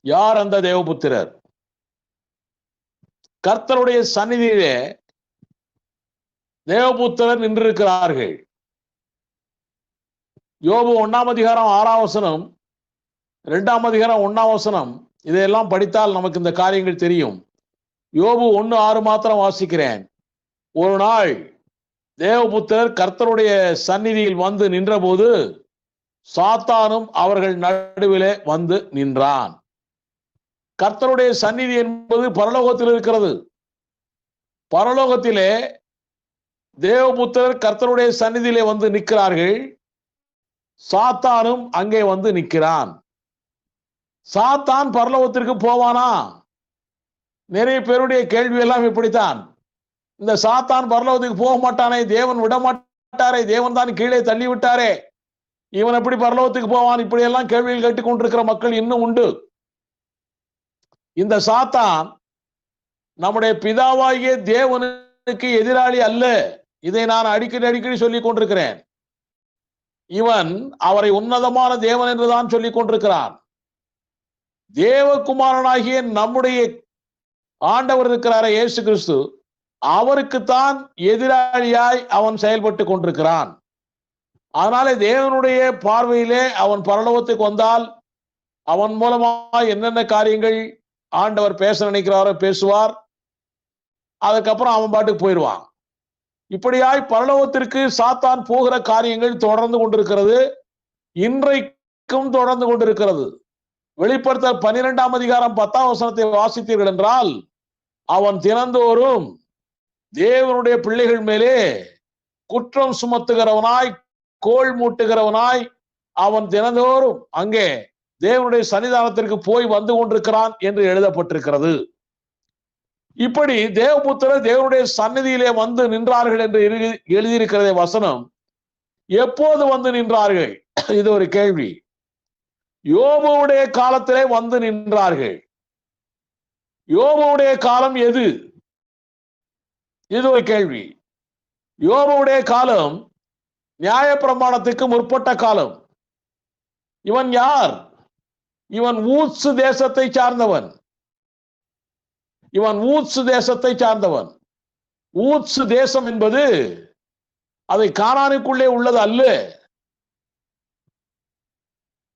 யார் அந்த தேவபுத்திரர்? கர்த்தருடைய சந்நிதியிலே தேவபுத்திரர் நின்றிருக்கிறார்கள். யோபு 1 அதிகாரம் 6 2 அதிகாரம் 1 இதையெல்லாம் படித்தால் நமக்கு இந்த காரியங்கள் தெரியும். யோபு 1:6 மாத்திரம் வாசிக்கிறேன். ஒரு நாள் தேவபுத்திரர் கர்த்தருடைய சந்நிதியில் வந்து நின்றபோது சாத்தானும் அவர்கள் நடுவிலே வந்து நின்றான். கர்த்தருடைய சந்நிதி என்பது பரலோகத்தில் இருக்கிறது. பரலோகத்திலே தேவபுத்திரர் கர்த்தருடைய சந்நிதியிலே வந்து நிற்கிறார்கள். சாத்தானும் அங்கே வந்து நிற்கிறான். சாத்தான் பரலோகத்திற்கு போவானா? நிறைய பேருடைய கேள்வி எல்லாம் இப்படித்தான். இந்த சாத்தான் பரலோகத்துக்கு போக மாட்டானே, தேவன் விட மாட்டாரே, தேவன் தான் கீழே தள்ளி விட்டாரே, இவன் எப்படி பரலோகத்துக்கு போவான்? இப்படி எல்லாம் கேள்விகள் கேட்டுக்கொண்டிருக்கிற மக்கள் இன்னும் உண்டு. இந்த சாத்தான் நம்முடைய பிதாவாகிய தேவனுக்கு எதிராளி அல்ல. இதை நான் அடிக்கடி சொல்லிக் கொண்டிருக்கிறேன். இவன் அவரை உன்னதமான தேவன் என்றுதான் சொல்லிக் கொண்டிருக்கிறான். தேவகுமாரனாகிய நம்முடைய ஆண்டவர் இருக்கிறாரே இயேசு கிறிஸ்து, அவருக்குத்தான் எதிராளியாய் அவன் செயல்பட்டு கொண்டிருக்கிறான். அதனாலே தேவனுடைய பார்வையிலே அவன் பரலோகத்துக்கு வந்தால் அவன் மூலமா என்னென்ன காரியங்கள் ஆண்டவர் பேச நினைக்கிறாரோ பேசுவார். அதுக்கப்புறம் அவன் பாட்டுக்கு போயிடுவான். இப்படியாய் பரலோகத்திற்கு சாத்தான் போகிற காரியங்கள் தொடர்ந்து கொண்டிருக்கிறது. இன்றைக்கும் தொடர்ந்து கொண்டிருக்கிறது. வெளிப்படுத்தல் 12 அதிகாரம் 10 வாசித்தீர்கள் என்றால், அவன் தினந்தோறும் தேவனுடைய பிள்ளைகள் மேலே குற்றம் சுமத்துகிறவனாய், கோள் மூட்டுகிறவனாய் அவன் தினந்தோறும் அங்கே தேவனுடைய சன்னிதானத்திற்கு போய் வந்து கொண்டிருக்கிறான் என்று எழுதப்பட்டிருக்கிறது. இப்படி தேவபுத்திரர் தேவனுடைய சந்நிதியிலே வந்து நின்றார்கள் என்று எழுதியிருக்கிறதே வசனம். எப்போது வந்து நின்றார்கள்? இது ஒரு கேள்வி. யோபுவுடைய காலத்திலே வந்து நின்றார்கள். யோபுவுடைய காலம் எது? இது ஒரு கேள்வி. யோபுவுடைய காலம் நியாயப்பிரமாணத்துக்கு முற்பட்ட காலம். இவன் யார்? இவன் ஊத்சு தேசத்தை சார்ந்தவன். ஊத்சு தேசம் என்பது அதை கானானுக்குள்ளே உள்ளது அல்ல.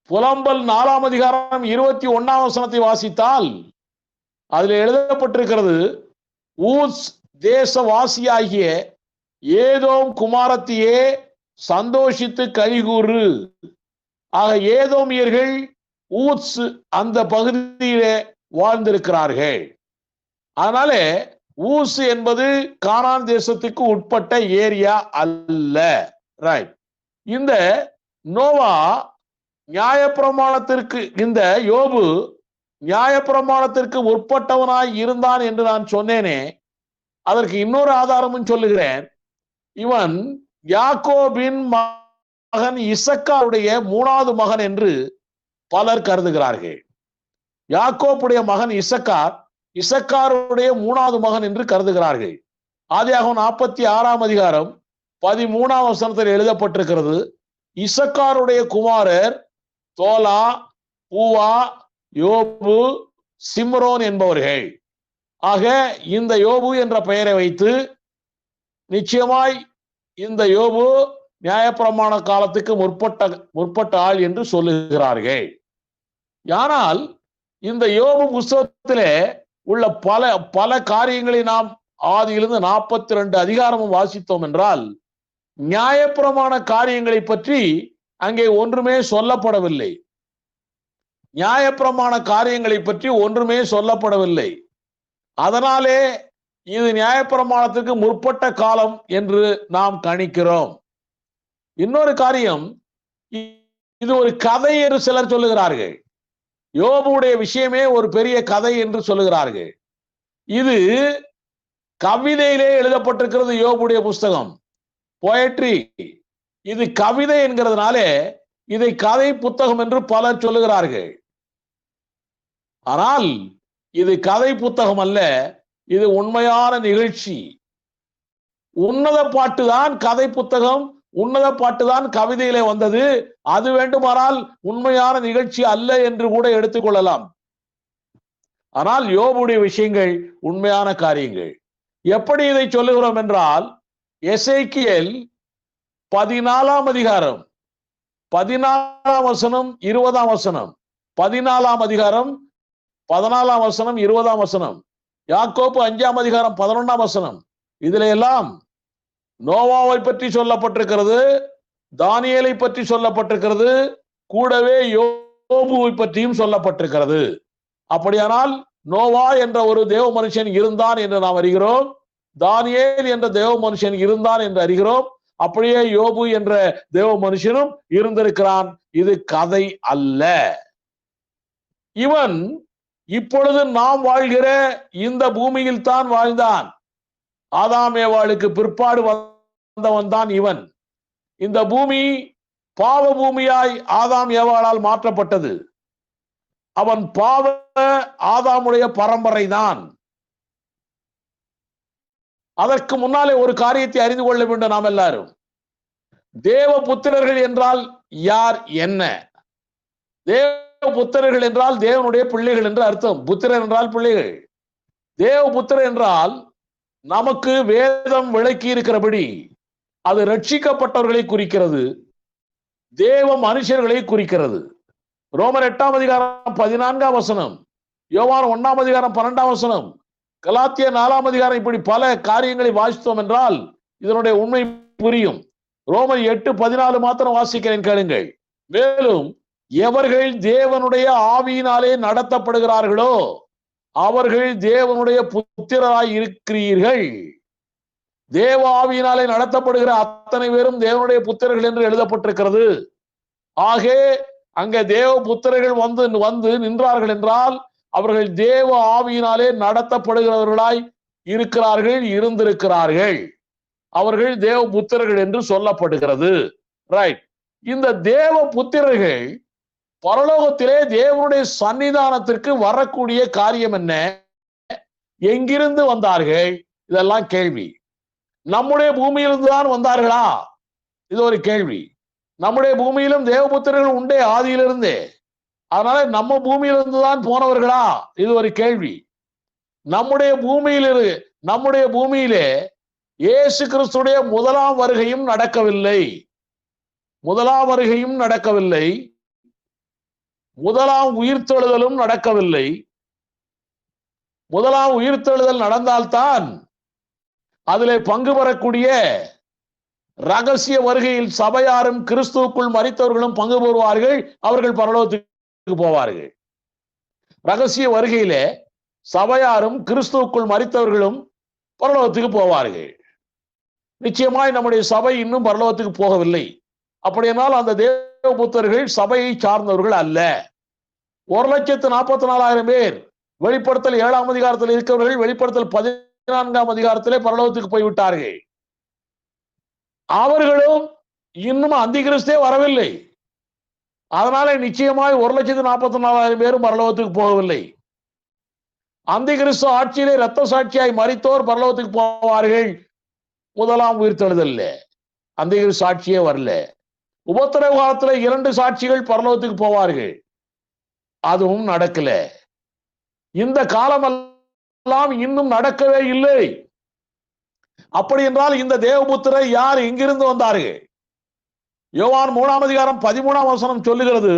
புலம்பல் 4 அதிகாரம் 21 வாசித்தால் அதில் எழுதப்பட்டிருக்கிறது, ஊத்ஸ் தேசவாசியாகிய ஏதோம் குமாரத்தியே சந்தோஷித்து கலிகூறு. ஆக ஏதோமியர்கள் ஊத்ஸ் அந்த பகுதியிலே வாழ்ந்திருக்கிறார்கள். அதனாலே ஊஸ் என்பது கானான் தேசத்துக்கு உட்பட்ட ஏரியா அல்ல. ரைட். இந்த நோவா நியாயப்பிரமாணத்திற்கு, இந்த யோபு நியாயப்பிரமாணத்திற்கு உட்பட்டவனாய் இருந்தான் என்று நான் சொன்னேனே, அதற்கு இன்னொரு ஆதாரமும் சொல்லுகிறேன். இவன் யாக்கோபின் மகன் இசக்காருடைய 3வது மகன் என்று பலர் கருதுகிறார்கள். யாக்கோபுடைய மகன் இசக்காருடைய 3வது மகன் என்று கருதுகிறார்கள். ஆதியாகமம் 46 அதிகாரம் 13 எழுதப்பட்டிருக்கிறது, இசக்காருடைய குமாரர் தோலா, பூவா, யோபு, சிம்ரோன் என்பவர்கள். ஆக இந்த யோபு என்ற பெயரை வைத்து நிச்சயமாய் இந்த யோபு நியாயப்பிரமாண காலத்துக்கு முற்பட்ட ஆள் என்று சொல்லுகிறார்கள். ஆனால் இந்த யோபு புஸ்தகத்திலே உள்ள பல காரியங்களை நாம் ஆதியிலிருந்து 42 அதிகாரமும் வாசித்தோம் என்றால், நியாயப்பிரமாண காரியங்களை பற்றி அங்கே ஒன்றுமே சொல்லப்படவில்லை. நியாயப்பிரமாண காரியங்களை பற்றி ஒன்றுமே சொல்லப்படவில்லை. அதனாலே இது நியாயப்பிரமாணத்திற்கு முற்பட்ட காலம் என்று நாம் கணிக்கிறோம். இன்னொரு காரியம், இது ஒரு கதை என்று சிலர் சொல்லுகிறார்கள். யோபுடைய விஷயமே ஒரு பெரிய கதை என்று சொல்லுகிறார்கள். இது கவிதையிலே எழுதப்பட்டிருக்கிறது. யோபுடைய புஸ்தகம் போயட்ரி. இது கவிதை என்கிறதுனாலே இதை கதை புத்தகம் என்று பலர் சொல்லுகிறார்கள். ஆனால் இது கதை புத்தகம் அல்ல, இது உண்மையான நிகழ்ச்சி. உன்னத பாட்டுதான் கதை புத்தகம், உன்னத பாட்டுதான் கவிதையிலே வந்தது. அது வேண்டுமானால் உண்மையான நிகழ்ச்சி அல்ல என்று கூட எடுத்துக்கொள்ளலாம். ஆனால் யோபுடைய விஷயங்கள் உண்மையான காரியங்கள். எப்படி இதை சொல்லுகிறோம் என்றால், எசேக்கியேல் 14ஆம் அதிகாரம் 14ஆம் வசனம் 20ஆம் வசனம், 14ஆம் அதிகாரம் 14ஆம் வசனம் 20ஆம் வசனம், யாக்கோபு 5ஆம் அதிகாரம் 11ஆம் வசனம், இதுல எல்லாம் நோவாவை பற்றி சொல்லப்பட்டிருக்கிறது, தானியேலை பற்றி சொல்லப்பட்டிருக்கிறது, கூடவே யோபுவை பற்றியும் சொல்லப்பட்டிருக்கிறது. அப்படியானால் நோவா என்ற ஒரு தேவ மனுஷன் இருந்தான் என்று நாம் அறிகிறோம், தானியேல் என்ற தேவ மனுஷன் இருந்தான் என்று அறிகிறோம், அப்படியே யோபு என்ற தேவ மனுஷனும் இருந்திருக்கிறான். இது கதை அல்ல. இவன் இப்பொழுது நாம் வாழ்கிற இந்த பூமியில் தான் வாழ்ந்தான். ஆதாம் ஏவாளுக்கு பிற்பாடு வந்தவன் தான் இவன். இந்த பூமி பாவ பூமியாய் ஆதாம் ஏவாளால் மாற்றப்பட்டது. அவன் பாவ ஆதாமுடைய பரம்பரை தான். அதற்கு முன்னாலே ஒரு காரியத்தை அறிந்து கொள்ள வேண்டும் நாம் எல்லாரும். தேவ புத்திரர்கள் என்றால் யார்? என்ன தேவ புத்திரர்கள் என்றால் தேவனுடைய பிள்ளைகள் என்று அர்த்தம். புத்திரர் என்றால் பிள்ளைகள். தேவ புத்திரர் என்றால் நமக்கு வேதம் விளக்கி இருக்கிறபடி அது ரட்சிக்கப்பட்டவர்களை குறிக்கிறது, தேவ மனுஷர்களை குறிக்கிறது. ரோமர் 8ஆம் அதிகாரம் 14ஆம் வசனம், யோவான் 1ஆம் அதிகாரம் 12ஆம் வசனம், கலாத்தியர் 4ஆம் அதிகாரம், இப்படி பல காரியங்களை வாசித்தோம் என்றால் இதனுடைய உண்மை புரியும். ரோமர் 8:14 மாத்திரம் வாசிக்கிறேன், கேளுங்கள். மேலும் எவர்கள் தேவனுடைய ஆவியினாலே நடத்தப்படுகிறார்களோ அவர்கள் தேவனுடைய புத்திரராய் இருக்கிறீர்கள். தேவ ஆவியினாலே நடத்தப்படுகிற அத்தனை பேரும் தேவனுடைய புத்திரர்கள் என்று எழுதப்பட்டிருக்கிறது. ஆக அங்கே தேவ புத்திரர்கள் வந்து நின்றார்கள் என்றால் அவர்கள் தேவ ஆவியினாலே நடத்தப்படுகிறவர்களாய் இருக்கிறார்கள், இருந்திருக்கிறார்கள். அவர்கள் தேவ புத்திரர்கள் என்று சொல்லப்படுகிறது. ரைட். இந்த தேவ புத்திரர்கள் பரலோகத்திலே தேவனுடைய சன்னிதானத்திற்கு வரக்கூடிய காரியம் என்ன? எங்கிருந்து வந்தார்கள்? இதெல்லாம் கேள்வி. நம்முடைய பூமியிலிருந்து தான் வந்தார்களா? இது ஒரு கேள்வி. நம்முடைய பூமியிலும் தேவபுத்திரர்கள் உண்டே ஆதியிலிருந்தே. அதனால நம்ம பூமியிலிருந்து தான் போனவர்களா? இது ஒரு கேள்வி. நம்முடைய பூமியிலே இயேசு கிறிஸ்துடைய முதலாம் வருகையும் நடக்கவில்லை. முதலாம் வருகையும் நடக்கவில்லை. முதலாம் உயிர்த்தெழுதலும் நடக்கவில்லை. முதலாம் உயிர்த்தெழுதல் நடந்தால்தான் அதிலே பங்கு பெறக்கூடிய ரகசிய வருகையில் சபையாரும் கிறிஸ்துவுக்குள் மரித்தவர்களும் பங்கு பெறுவார்கள். அவர்கள் பரலோகத்துக்கு போவார்கள். ரகசிய வருகையிலே சபையாரும் கிறிஸ்துவுக்குள் மரித்தவர்களும் பரலோகத்துக்கு போவார்கள். நிச்சயமாய் நம்முடைய சபை இன்னும் பரலோகத்துக்கு போகவில்லை. அப்படியானால் அந்த தேவபுத்தர்கள் சபையை சார்ந்தவர்கள் அல்ல. 1,44,000 பேர் வெளிப்படுத்தல் 7ஆம் அதிகாரத்தில் இருக்கிறவர்கள் வெளிப்படுத்தல் 14ஆம் அதிகாரத்திலே பரலோகத்துக்கு போய்விட்டார்கள். அவர்களும் இன்னும் அந்திகிறிஸ்தே வரவில்லை. அதனால நிச்சயமாய் 1,44,000 பேரும் பரலோகத்துக்கு போகவில்லை. அந்திகிறிஸ்து ஆட்சியிலே இரத்த சாட்சியாய் மரித்தோர் பரலோகத்துக்கு போவார்கள். முதலாம் உயிர்த்தெழுதல்ல அந்திகிறிஸ்து சாட்சியே வரல. உபத்திரவ காலத்துல 2 சாட்சிகள் பரலோகத்துக்கு போவார்கள். அதுவும் நடக்கல. இந்த காலமெல்லாம் இன்னும் நடக்கவே இல்லை. அப்படி என்றால் இந்த தேவபுத்திரர் யார்? எங்கிருந்து வந்தார்கள்? யோவான் 3ஆம் அதிகாரம் 13ஆம் வசனம் சொல்லுகிறது.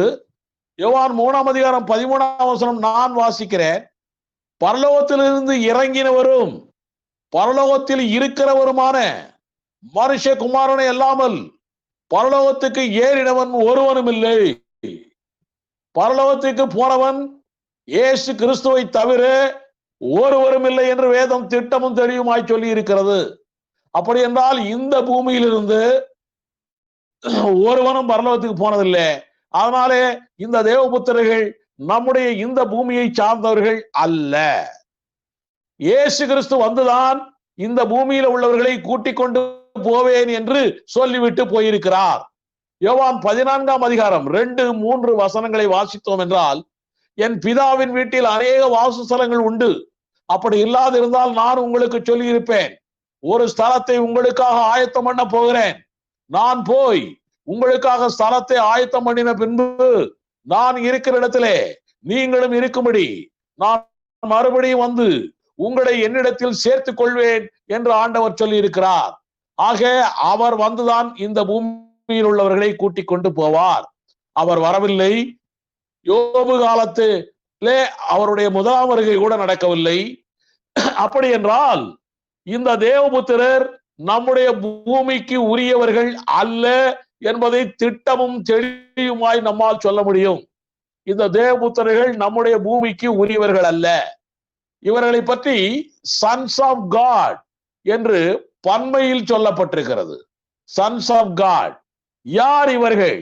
யோவான் 3ஆம் அதிகாரம் 13ஆம் வசனம் நான் வாசிக்கிறேன். பரலோகத்திலிருந்து இறங்கினவரும் பரலோகத்தில் இருக்கிறவருமான மனுஷகுமாரனை அல்லாமல் பரலோகத்துக்கு ஏறினவன் ஒருவனும் இல்லை. பரலோகத்துக்கு போனவன் இயேசு கிறிஸ்துவை தவிர ஒருவரும் இல்லை என்று வேதம் திட்டமும் தெளிவுமாய் சொல்லி இருக்கிறது. அப்படி என்றால் இந்த பூமியிலிருந்து ஒருவனும் பரலோகத்துக்கு போனதில்லை. அதனாலே இந்த தேவபுத்திரர்கள் நம்முடைய இந்த பூமியை சார்ந்தவர்கள் அல்ல. இயேசு கிறிஸ்து வந்துதான் இந்த பூமியில உள்ளவர்களை கூட்டிக் கொண்டு போவேன் என்று சொல்லிவிட்டு போயிருக்கிறார். யோவான் 14ஆம் அதிகாரம் 2-3 வசனங்களை வாசித்தோம் என்றால், என் பிதாவின் வீட்டில் அநேக வாசஸ்தலங்கள் உண்டு, அப்படி இல்லாதிருந்தால் நான் உங்களுக்கு சொல்லி இருப்பேன். ஒரு ஸ்தலத்தை உங்களுக்காக ஆயத்தம் பண்ண போகிறேன். நான் போய் உங்களுக்காக ஸ்தலத்தை ஆயத்தம் பண்ணின பின்பு நான் இருக்கிற இடத்திலே நீங்களும் இருக்கும்படி நான் மறுபடியும் வந்து உங்களை என்னிடத்தில் சேர்த்துக் கொள்வேன் என்று ஆண்டவர் சொல்லி இருக்கிறார். ஆக அவர் வந்துதான் இந்த பூமியில் உள்ளவர்களை கூட்டிக் கொண்டு போவார். அவர் வரவில்லை. யோபு காலத்திலே அவருடைய முதலாம் வருகை கூட நடக்கவில்லை. அப்படி என்றால் இந்த தேவபுத்திரர் நம்முடைய பூமிக்கு உரியவர்கள் அல்ல என்பதை திட்டமும் தெளிவுமாய் நம்மால் சொல்ல முடியும். இந்த தேவபுத்திரர்கள் நம்முடைய பூமிக்கு உரியவர்கள் அல்ல. இவர்களை பற்றி சன்ஸ் ஆஃப் காட் என்று பன்மையில் சொல்லப்பட்டிருக்கிறது. Sons of God. யார் இவர்கள்?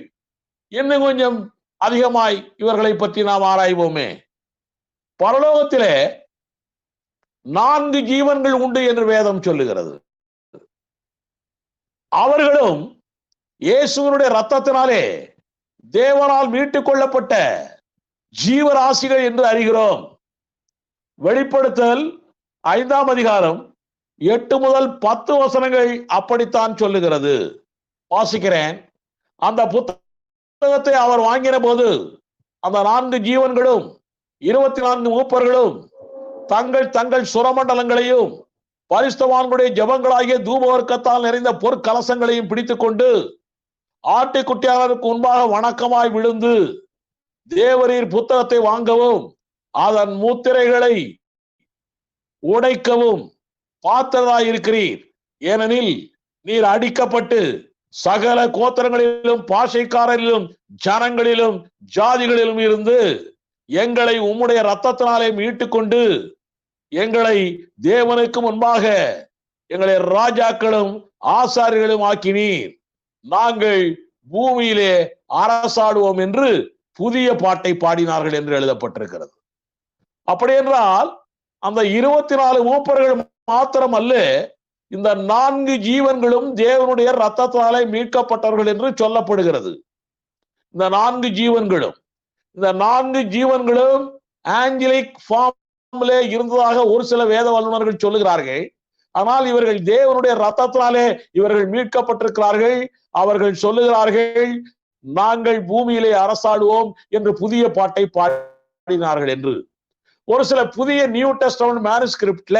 இன்னும் கொஞ்சம் அதிகமாய் இவர்களை பற்றி நாம் ஆராய்வோமே. பரலோகத்திலே 4 ஜீவன்கள் உண்டு என்று வேதம் சொல்லுகிறது. அவர்களும் இயேசுவினுடைய இரத்தத்தினாலே தேவனால் மீட்டுக் கொள்ளப்பட்ட ஜீவராசிகள் என்று அறிகிறோம். வெளிப்படுத்தல் 5ஆம் அதிகாரம் 8 முதல் 10 வசனங்கள் அப்படித்தான் சொல்லுகிறது. வாசிக்கிறேன். அந்த புத்தகத்தை அவர் வாங்கின போது அந்த 4 ஜீவன்களும் 24 மூப்பர்களும் தங்கள் தங்கள் சுரமண்டலங்களையும் பரிசுத்தவான்களுடைய ஜெபங்களாகிய தூபவர்க்கத்தால் நிறைந்த பொற்கலசங்களையும் பிடித்துக் கொண்டு ஆட்டுக்குட்டியாளருக்கு முன்பாக வணக்கமாய் விழுந்து, தேவரீர் புத்தகத்தை வாங்கவும் அதன் முத்திரைகளை உடைக்கவும் பாத்திரராய் இருக்கிறீர். ஏனெனில் நீர் அடிக்கப்பட்டு சகல கோத்திரங்களிலும் பாஷைக்காரரிலும் ஜனங்களிலும் ஜாதிகளிலும் இருந்து எங்களை உம்முடைய இரத்தத்தினாலே மீட்டுக் கொண்டு எங்களை தேவனுக்கு முன்பாக எங்களை ராஜாக்களும் ஆசாரியர்களும் ஆக்கினீர். நாங்கள் பூமியிலே அரசாடுவோம் என்று புதிய பாட்டை பாடினார்கள் என்று எழுதப்பட்டிருக்கிறது. அப்படி என்றால் அந்த 24 மூப்பர்கள் மாத்திரம் அல்ல, இந்த 4 ஜீவன்களும் தேவனுடைய இரத்தத்தாலே மீட்கப்பட்டவர்கள் என்று சொல்லப்படுகிறது. இந்த 4 ஜீவன்களும் ஆஞ்சலிக் ஃபார்ம்ல இருந்ததாக ஒரு சில வேத வல்லுநர்கள் சொல்லுகிறார்கள். ஆனால் இவர்கள் தேவனுடைய இரத்தத்தினாலே இவர்கள் மீட்கப்பட்டிருக்கிறார்கள். அவர்கள் சொல்லுகிறார்கள், நாங்கள் பூமியிலே அரசாடுவோம் என்று புதிய பாட்டை பாடினார்கள் என்று. ஒரு சில புதிய நியூ டெஸ்டமென்ட் மேனுஸ்கிரிப்ட்ல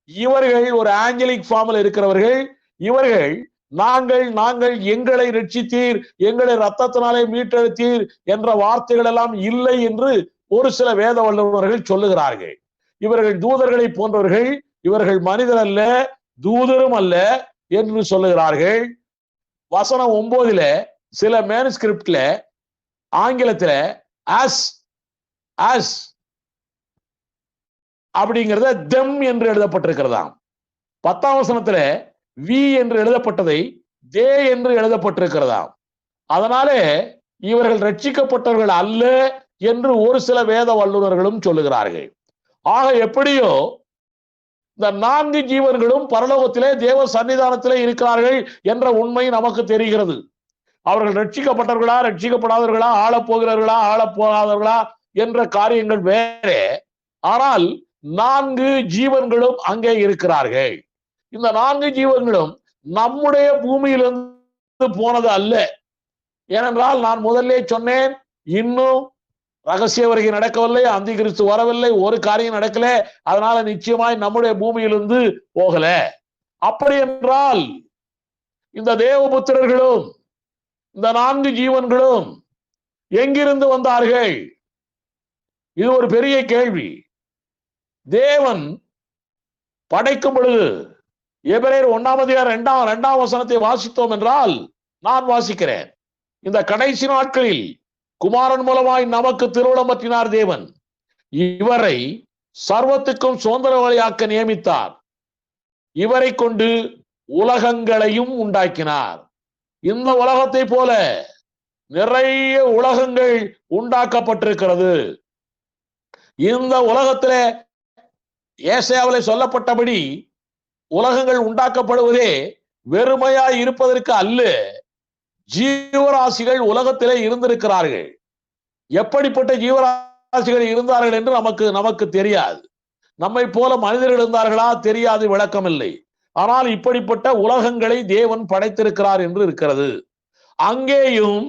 இவர்கள் ஒரு ஆஞ்சலிக் ஃபார்ம்ல இருக்கிறவர்கள். இவர்கள் நாங்கள் எங்களை ரட்சித்தீர், எங்களை இரத்தத்தினாலே மீட்டெடுத்தீர் என்ற வார்த்தைகள் எல்லாம் இல்லை என்று ஒரு சில வேத வல்லுநர்கள் சொல்லுகிறார்கள். இவர்கள் தூதர்களை போன்றவர்கள், இவர்கள் மனிதர் அல்ல, தூதரும் அல்ல என்று சொல்லுகிறார்கள். வசனம் 9ல சில மேனுஸ்கிரிப்ட்ல ஆங்கிலத்துல as அப்படிங்கிறத them என்று எழுதப்பட்டிருக்கிறதாம். 10ஆம் வசனத்துல we என்று எழுதப்பட்டதை they என்று எழுதப்பட்டிருக்கிறதாம். அதனாலே இவர்கள் ரட்சிக்கப்பட்டவர்கள் அல்ல என்று ஒரு சில வேத வல்லுநர்களும் சொல்லுகிறார்கள். ஆக எப்படியோ இந்த 4 ஜீவன்களும் பரலோகத்திலே தேவ சன்னிதானத்திலே இருக்கிறார்கள் என்ற உண்மை நமக்கு தெரிகிறது. அவர்கள் ரட்சிக்கப்பட்டவர்களா, ரட்சிக்கப்படாதவர்களா, ஆளப்போகிறார்களா, ஆளப்போகாதவர்களா என்ற காரியங்கள் வேறே. ஆனால் 4 ஜீவன்களும் அங்கே இருக்கிறார்கள். இந்த 4 ஜீவன்களும் நம்முடைய பூமியிலிருந்து போனது அல்ல. ஏனென்றால் நான் முதல்ல சொன்னேன், இன்னும் ரகசிய வருகை நடக்கவில்லை, அந்தி கிறிஸ்து வரவில்லை, ஒரு காரியம் நடக்கல. அதனால நிச்சயமாய் நம்முடைய பூமியிலிருந்து போகல. அப்படி என்றால் இந்த தேவபுத்திரர்களும் இந்த 4 ஜீவன்களும் எங்கிருந்து வந்தார்கள்? இது ஒரு பெரிய கேள்வி. தேவன் படைக்கும் பொழுது எபிரேயர் 1ஆம் அதிகாரம் 2ஆம் வசனத்தை வாசித்தோம் என்றால், நான் வாசிக்கிறேன். இந்த கடைசி நாட்களில் குமாரன் மூலமாய் நமக்கு திருவுளம் பற்றினார் தேவன். இவரை சர்வத்துக்கும் சுதந்திரவாளியாக்க நியமித்தார். இவரை கொண்டு உலகங்களையும் உண்டாக்கினார். இந்த உலகத்தை போல நிறைய உலகங்கள் உண்டாக்கப்பட்டிருக்கிறது. இந்த உலகத்திலே ஏசாயாவிலே சொல்லப்பட்டபடி உலகங்கள் உண்டாக்கப்படுவதே வெறுமையாய் இருப்பதற்கு அல்ல. ஜீவராசிகள் உலகத்திலே இருந்திருக்கிறார்கள். எப்படிப்பட்ட ஜீவராசிகள் இருந்தார்கள் என்று நமக்கு தெரியாது. நம்மை போல மனிதர்கள் இருந்தார்களா தெரியாது, விளக்கமில்லை. ஆனால் இப்படிப்பட்ட உலகங்களை தேவன் படைத்திருக்கிறார் என்று இருக்கிறது. அங்கேயும்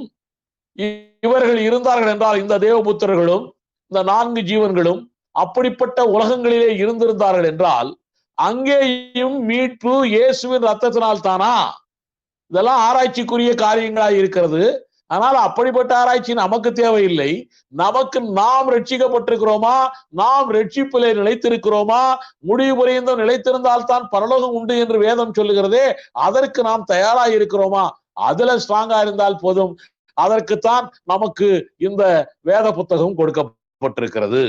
இவர்கள் இருந்தார்கள் என்றால் இந்த தேவபுத்திரர்களும் இந்த 4 ஜீவன்களும் அப்படிப்பட்ட உலகங்களிலே இருந்திருந்தார்கள் என்றால் அங்கேயும் மீட்பு இயேசுவின் ரத்தத்தினால் தானா? இதெல்லாம் ஆராய்ச்சிக்குரிய காரியங்களாக இருக்கிறது. ஆனால் அப்படிப்பட்ட ஆராய்ச்சி நமக்கு தேவையில்லை. நமக்கு நாம் ரட்சிக்கப்பட்டிருக்கிறோமா, நாம் ரட்சிப்பிலே நிலைத்திருக்கிறோமா, முடிவு பரியந்தம் நிலைத்திருந்தால் தான் பரலோகம் உண்டு என்று வேதம் சொல்லுகிறதே, அதற்கு நாம் தயாராக இருக்கிறோமா? அதுல ஸ்ட்ராங்கா இருந்தால் போதும். அதற்குத்தான் நமக்கு இந்த வேத புத்தகம் கொடுக்கப்பட்டிருக்கிறது.